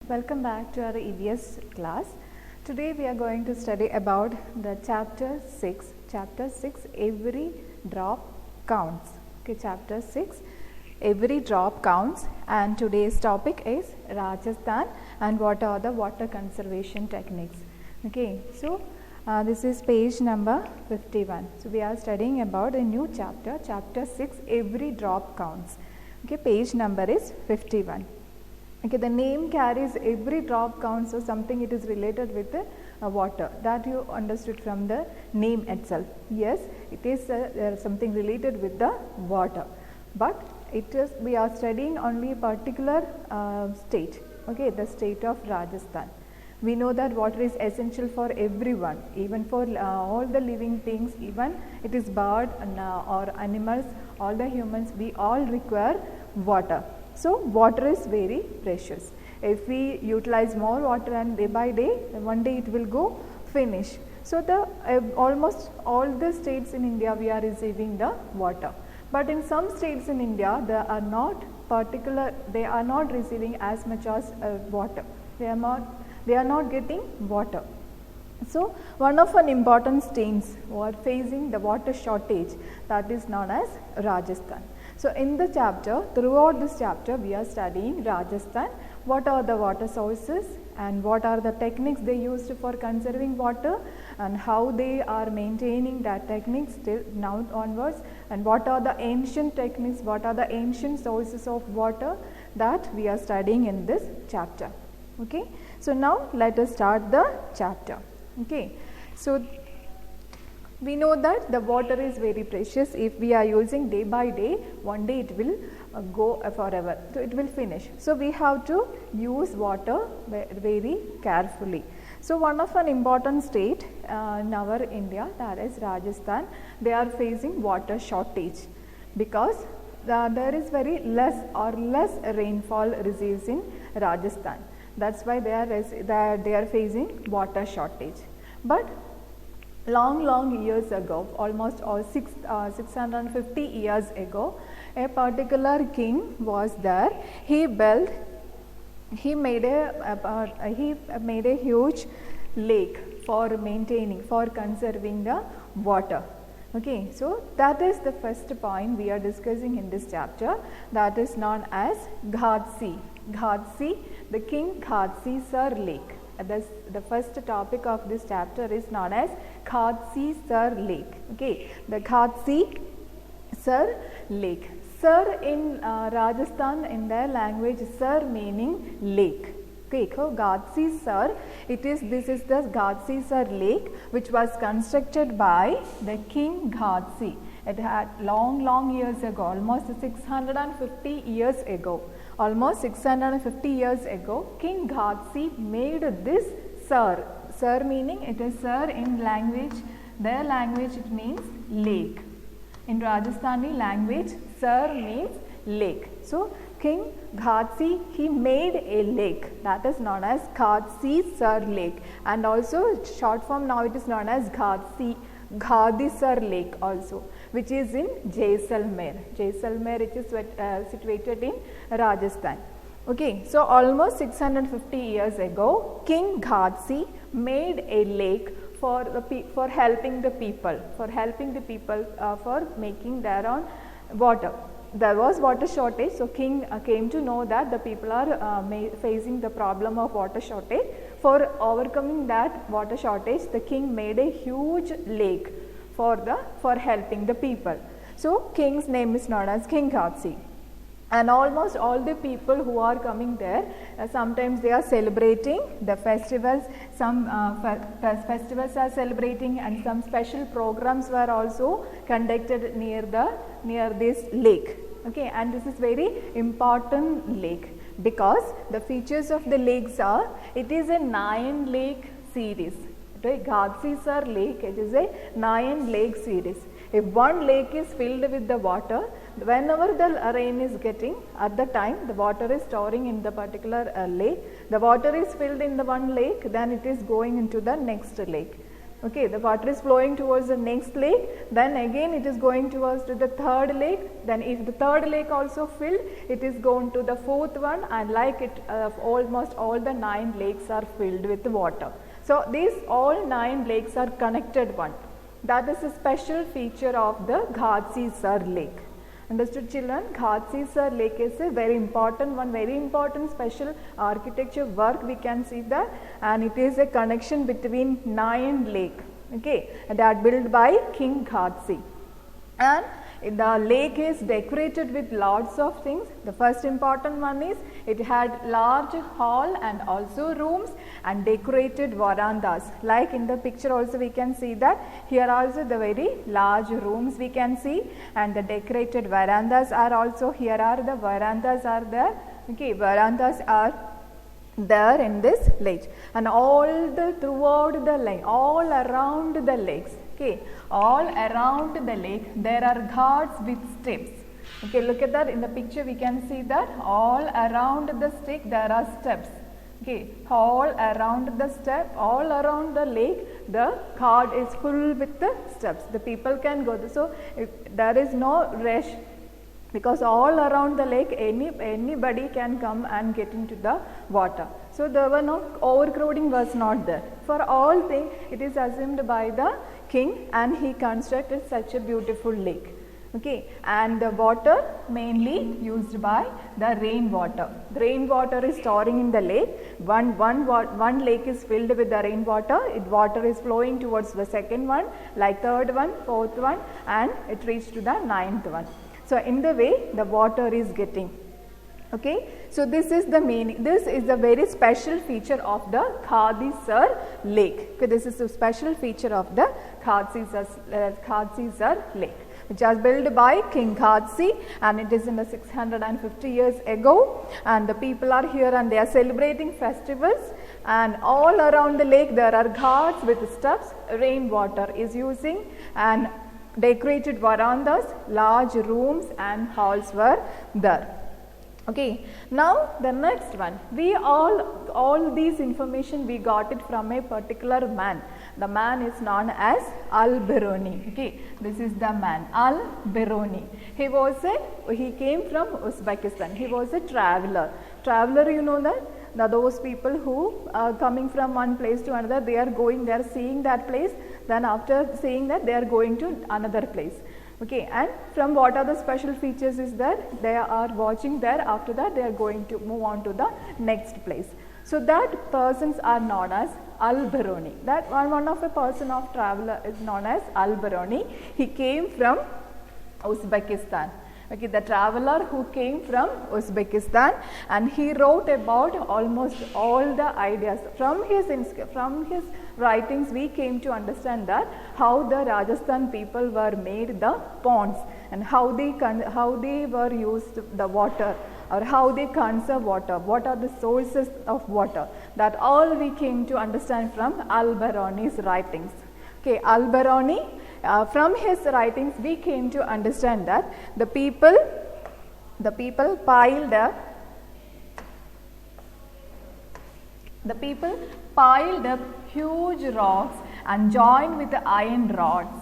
Welcome back to our EVS class. Today we are going to study about the chapter 6. Chapter 6, every drop counts. Okay, chapter 6, every drop counts, and today's topic is Rajasthan and what are the water conservation techniques. Okay, so this is page number 51. So we are studying about a new chapter, chapter 6, every drop counts. Okay, page number is 51. Okay, the name carries every drop counts, so something it is related with the water, that you understood from the name itself. Yes, it is something related with the water, but it is, we are studying only a particular state, okay, the state of Rajasthan. We know that water is essential for everyone, even for all the living beings, even it is bird or animals, all the humans, we all require water. So water is very precious. If we utilize more water and day by day, one day it will go finish. So the almost all the states in India we are receiving the water. But in some states in India they are not receiving as much as water. They are not getting water. So one of an important states who are facing the water shortage, that is known as Rajasthan. So in the chapter, throughout this chapter we are studying Rajasthan, what are the water sources and what are the techniques they used for conserving water and how they are maintaining that techniques till now onwards, and what are the ancient techniques, what are the ancient sources of water that we are studying in this chapter. Okay, so now let us start the chapter. Okay, so we know that the water is very precious. If we are using day by day, one day it will go forever, so it will finish. So we have to use water very carefully. So one of an important state in our India, that is Rajasthan, they are facing water shortage because there is very less rainfall receives in Rajasthan. That's why they are facing water shortage. But long years ago, almost 650 years ago, a particular king was there. He made a huge lake for conserving the water. Okay, so that is the first point we are discussing in this chapter, that is known as Ghatsi. Ghatsi, the King Ghatsi Sir Lake. The first topic of this chapter is known as Ghatsi Sir Lake. Okay, the Ghatsi Sir Lake. Sir in Rajasthan, in their language, Sir meaning lake. Okay, so Ghatsi Sir, this is the Ghatsi Sir Lake, which was constructed by the King Ghatsi. It had long years ago, almost 650 years ago. Almost 650 years ago, King Ghatsi made this Sir. Sir meaning, it is Sir in language, their language it means lake. In Rajasthani language, Sir means lake. So King Ghatsi, he made a lake, that is known as Ghatsi Sir Lake, and also short form now it is known as Ghazi Sir Lake also, which is in Jaisalmer. Jaisalmer, it is situated in Rajasthan. Okay, so almost 650 years ago, King Ghatsi made a lake for helping the people, for making their own water. There was water shortage, so king came to know that the people are facing the problem of water shortage. For overcoming that water shortage, the king made a huge lake for helping the people. So king's name is known as King Ghatsi. And almost all the people who are coming there, sometimes they are celebrating the festivals, some festivals are celebrating, and some special programs were also conducted near this lake. Okay, and this is very important lake because the features of the lakes are, it is a 9 lake series. Okay, Ghatsi Sir Lake, it is a 9 lake series. If one lake is filled with the water, whenever the rain is getting, at the time the water is storing in the particular lake, the water is filled in the one lake, then it is going into the next lake. Okay, the water is flowing towards the next lake, then again it is going towards to the third lake, then if the third lake also filled, it is going to the fourth one, and like it almost all the 9 lakes are filled with water. So these all 9 lakes are connected one. That is a special feature of the Ghatsi lake. Understood, children? Ghatsi lake is a very important one, very important special architecture work we can see that, and it is a connection between 9 lakes, okay, that built by King Ghatsi. And the lake is decorated with lots of things. The first important one is it had large hall and also rooms and decorated verandas. Like in the picture also we can see that here also the very large rooms we can see, and the decorated verandas are also here are the verandas are there. Okay, verandas are there in this lake, and all the throughout the lake, all around the lakes, okay, all around the lake there are ghats with steps. Okay, look at that in the picture we can see that all around the stick there are steps. Okay, all around the step, all around the lake the ghat is full with the steps. The people can go there. So there is no rush, because all around the lake anybody can come and get into the water. So there were no overcrowding was not there. For all things it is assumed by the king, and he constructed such a beautiful lake. Okay, and the water mainly used by the rainwater. The rainwater is storing in the lake. One lake is filled with the rainwater. Water is flowing towards the second one, like third one, fourth one, and it reached to the 9th one. So in the way the water is getting. Okay, so this is the meaning. This is a very special feature of the Ghatsi lake. Okay, this is a special feature of the Ghatsi lake, which was built by King Ghatsi, and it is in the 650 years ago, and the people are here and they are celebrating festivals, and all around the lake there are ghats with steps. Rainwater is using, and decorated verandas, large rooms and halls were there. Okay, now the next one, we all these information we got it from a particular man. The man is known as Al-Biruni. Okay, this is the man Al-Biruni. He came from Uzbekistan. He was a traveler. Traveler, you know that? Now those people who are coming from one place to another, they are seeing that place, then after seeing that they are going to another place. Okay, and from what are the special features is that they are watching there, after that they are going to move on to the next place. So that persons are known as Al-Biruni. That one of a person of traveler is known as Al-Biruni. He came from Uzbekistan. Okay, the traveler who came from Uzbekistan, and he wrote about almost all the ideas. From his writings we came to understand that how the Rajasthan people were made the ponds, and how they were used the water, or how they conserve water, what are the sources of water. That all we came to understand from Al-Biruni's writings. Okay, Al-Biruni, from his writings we came to understand that the people piled up huge rocks and joined with the iron rods.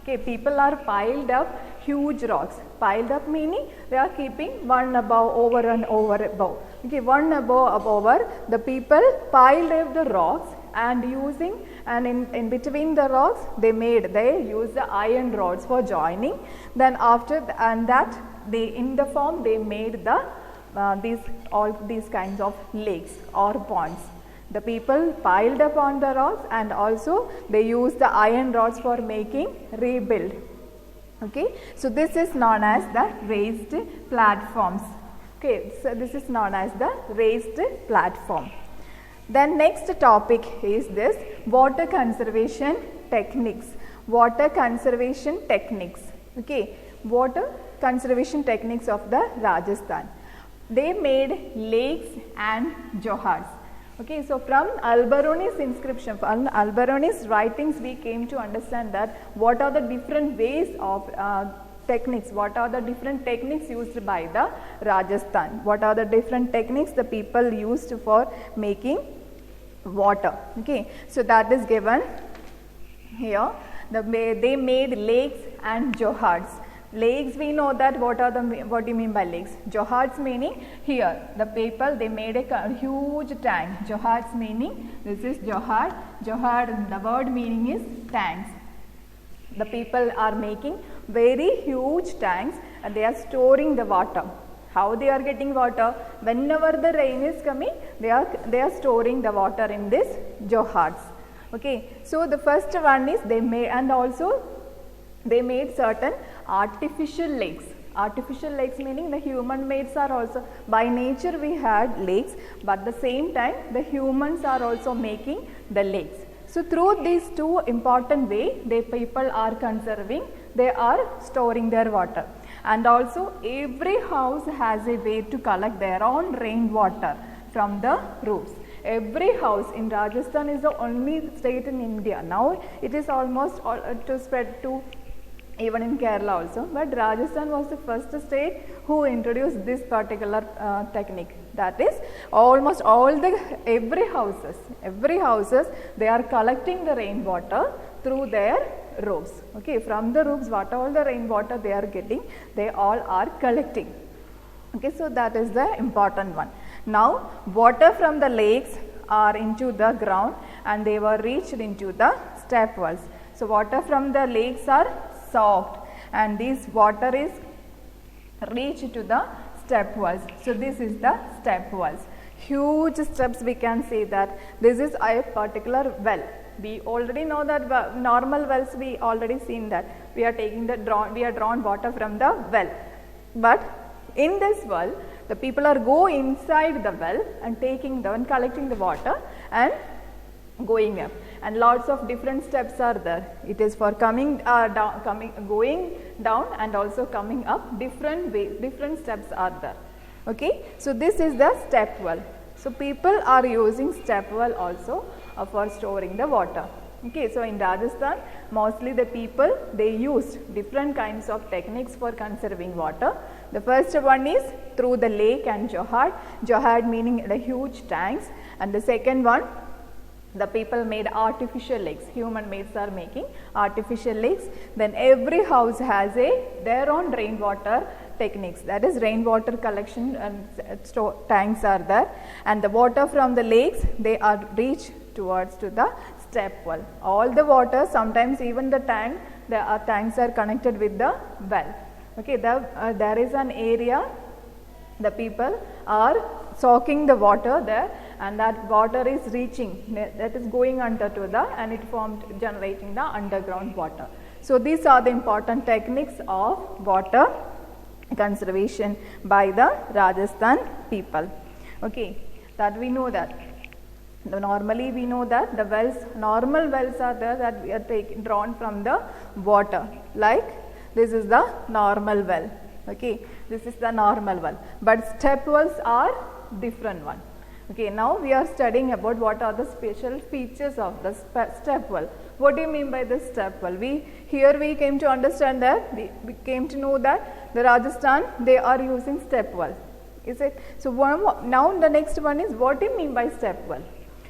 Okay, people are piled up huge rocks. Piled up meaning they are keeping one above over and over above. Okay, one above over. The people piled up the rocks, and in between the rocks they use the iron rods for joining. Then after in the form they made all these kinds of lakes or ponds. The people piled up on the rocks, and also they used the iron rods for making rebuild. Okay, so this is known as the raised platforms. Okay, so this is known as the raised platform. Then next topic is this water conservation techniques. Water conservation techniques. Okay, water conservation techniques of the Rajasthan. They made lakes and johars. Okay, so from Al-Biruni's inscription, from Al-Biruni's writings, we came to understand that what are the different ways of techniques, what are the different techniques used by the Rajasthan, what are the different techniques the people used for making water. Okay, so that is given Here they made lakes and johards. Lakes, we know that what do you mean by lakes? Johards meaning here the people they made a huge tank. Johards meaning this is johard. Johard, the word meaning is tanks. The people are making very huge tanks and they are storing the water. How they are getting water? Whenever the rain is coming, they are storing the water in this johards. Okay, so the first one is they made, and also they made certain artificial lakes. Artificial lakes meaning the human made are also, by nature we had lakes, but at the same time the humans are also making the lakes. So through these two important way, the people are conserving, they are storing their water. And also every house has a way to collect their own rainwater from the roofs. Every house in Rajasthan is the only state in India. Now it is almost to spread to even in Kerala also, but Rajasthan was the first state who introduced this particular technique. That is almost every houses they are collecting the rainwater through their roofs. Okay, from the roofs, what all the rainwater they are getting, they all are collecting. Okay, so that is the important one. Now water from the lakes are into the ground and they were reached into the step wells. So water from the lakes are soaked and this water is reached to the step wells. So this is the step wells. Huge steps, we can say that this is a particular well. We already know that normal wells, we already seen that we are taking drawn water from the well. But in this well, the people are go inside the well and collecting the water and going up. And lots of different steps are there. It is for going down and also coming up. Different steps are there. Okay, so this is the step well. So people are using step well also for storing the water. Okay, so in Rajasthan, mostly the people they used different kinds of techniques for conserving water. The first one is through the lake and johard. Johard meaning the huge tanks, and the second one, the people made artificial lakes. Human maids are making artificial lakes. Then every house has their own rainwater techniques. That is rainwater collection and tanks are there. And the water from the lakes, they are reached towards to the step well. All the water, sometimes even the tanks are connected with the well. Okay, there is an area, the people are soaking the water there, and that water is reaching, that is going under to the, and it generating the underground water. So these are the important techniques of water conservation by the Rajasthan people. Okay, that we know that. Normally we know that the normal wells are there that we are drawn from the water. Like this is the normal well. Okay, this is the normal well. But step wells are different one. Okay, now we are studying about what are the special features of the step well. What do you mean by the step well? Here we came to understand that, we came to know that the Rajasthan, they are using step well. Is it? So now the next one is, what do you mean by step well?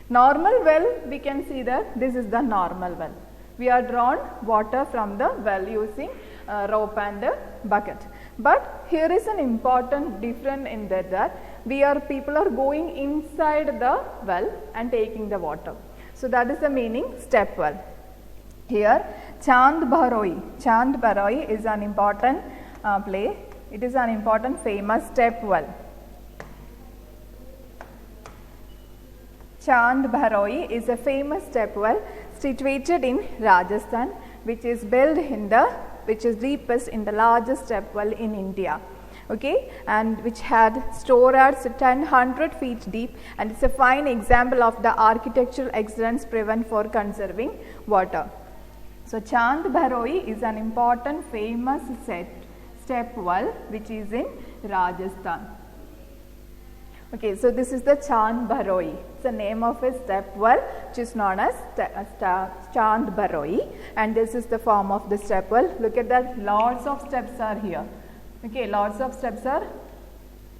Normal well, we can see that this is the normal well. We are drawn water from the well using rope and a bucket. But here is an important difference in that people are going inside the well and taking the water. So that is the meaning step well. Here Chand Bharoi is an important play. It is an important famous step well. Chand Bharoi is a famous step well situated in Rajasthan, which is deepest in the largest step well in India. Okay, and which had storage 100 feet deep, and it's a fine example of the architectural excellence prevent for conserving water. So Chand Bharoi is an important famous step well which is in Rajasthan. Okay, so this is the Chand Bharoi. It's the name of a step well which is known as Chand Bharoi, and this is the form of the step well. Look at that, lots of steps are here. Okay, lots of steps are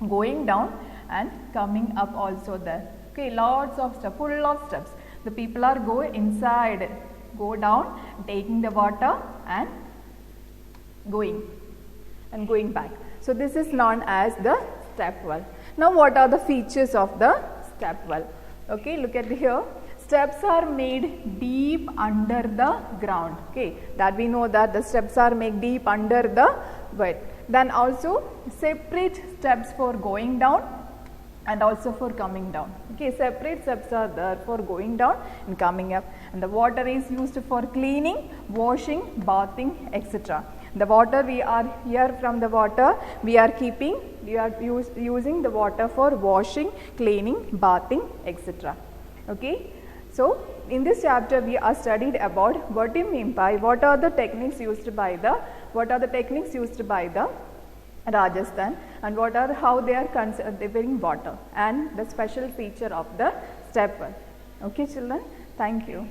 going down and coming up also there. Okay, lots of steps, full of steps. The people are going inside go down, taking the water and going back. So this is known as the step well. Now what are the features of the step well? Okay, look at here. Steps are made deep under the ground. Okay, that we know that the steps are made deep under the bed. Then also separate steps for going down and also for coming down. Okay, separate steps are there for going down and coming up. And the water is used for cleaning, washing, bathing, etc. The water we are here from the water we are using the water for washing, cleaning, bathing, etc. Okay. So in this chapter we are studied about what do you mean by what are the techniques used by the Rajasthan and how they are conserving water and the special feature of the step well. Okay children, thank you.